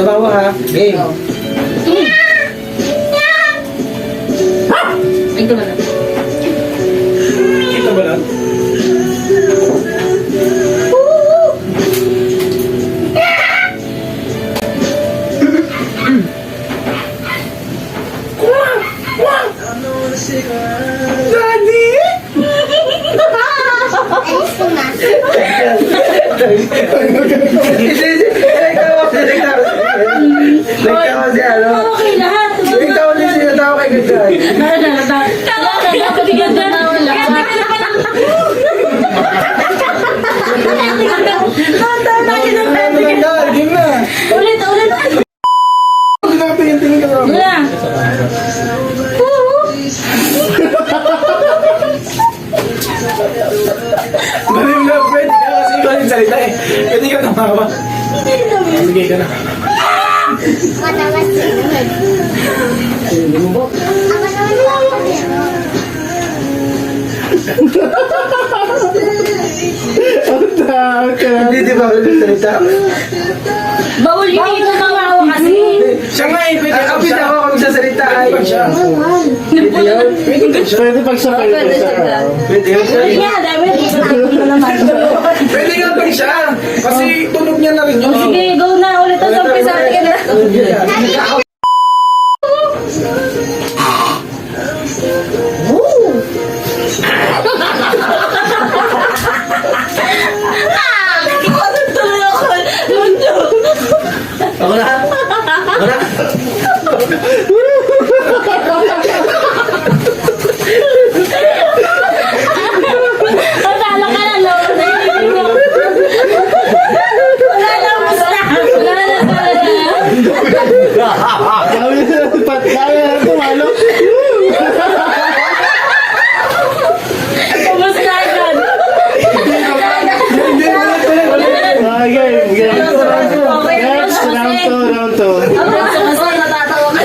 Tawa ha. Game. Ito na lang. Kita ba lang? Daddy! Alis ko na. Nagtawa si ano? Okay lahat. Nagtawa din siya, natawa kay Gagay. Game na! Ulit. Hindi na tingin-tingin ka lang. Wala. Galing na, pwede ka kasi iba yung salita eh. Pwede ka tumawa. Sige ka na. Matawas sinunod. Ako naman ako din. Hindi, di ba ulit yung salita? Bawal yung ito mamawa kasi. Siya nga eh, pwede ka siya. Ako magsasalita ay. Pwede yun? Pwede pag siya, pwede pag siya. Pwede yun? Hindi nga, dahil ito naman. Pwede nga pag siya. Kasi tunog niya na rin yun. Sige, go na ulit. Ang umpisa ka na. Ako na. Ako na. Patalo ka na, Lord. Wala na, basta. Wala na talaga. Kaya na tumalo. Kumusta agad? Game. Next, round 2. Basta natatawa ka.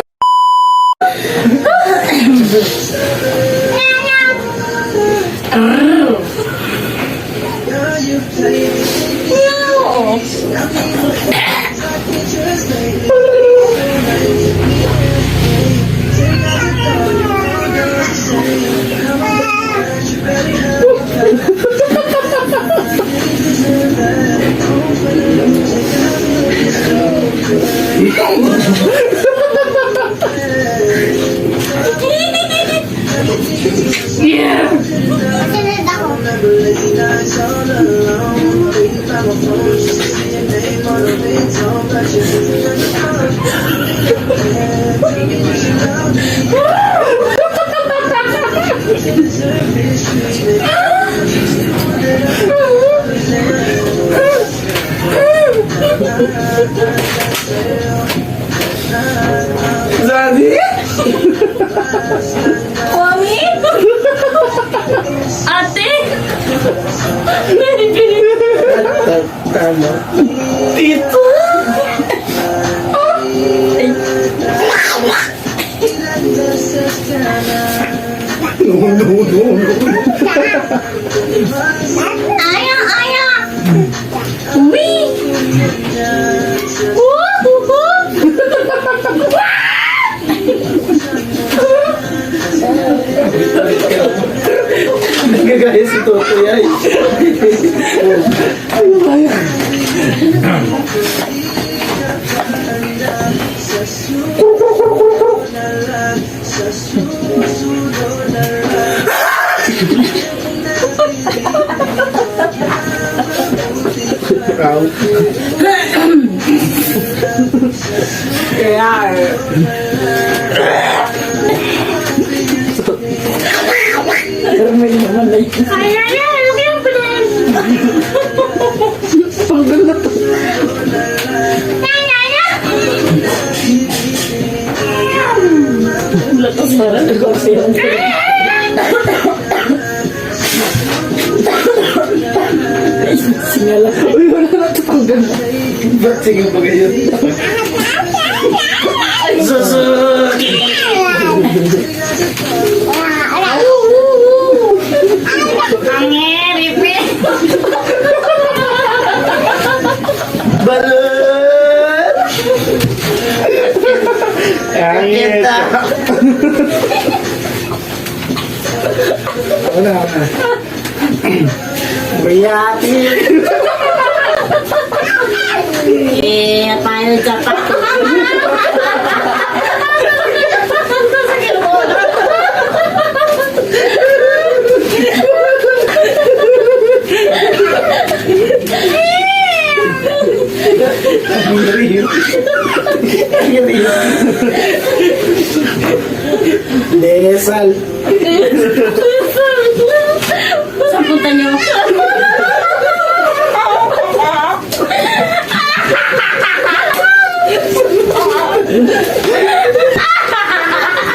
Sunod ako. Daddy? Mami? Ate? Tama. Tito? Ayaw. Uwi! Nagagaya si Toto yan. Uy, wala na ito pang ganda. Ba't sige pa ganyan? Suzuki! Ang ngeri, Balot! Angit. Ako na. Mayati. Eh, paano dyan pa? Desal. Saan punta niyo?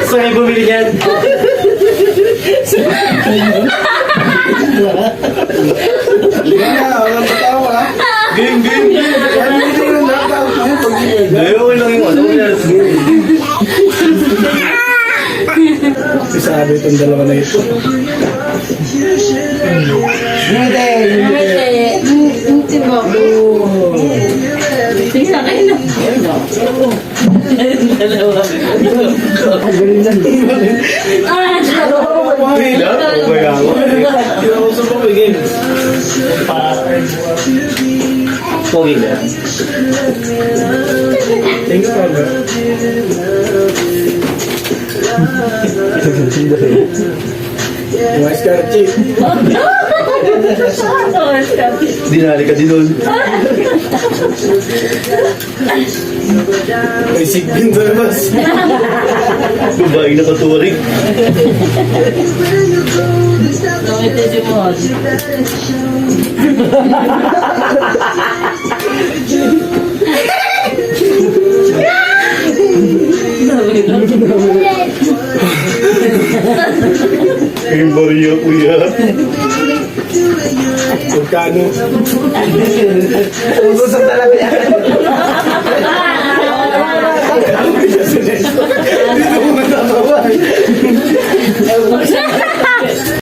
Saan kayo bumili niyan? Walang patawa. Game, game, game. Ano hindi yung knockout mo? Dahil okay lang yung ano. Sabi itong dalawa na ito. Hindi. Hindi mo. Tingnan kayo na. Dalawa. Ah, dalawa. Hindi lang. Okay ako. Kinausap ako yung game. Pogi na. Thanks for that. Mas karchi. Dinali ka din nun. May sigbin sa labas. Babae na katuwaring. Ito si Mon. Yung bariya kuya. Magkano? Uso sa talaga yan.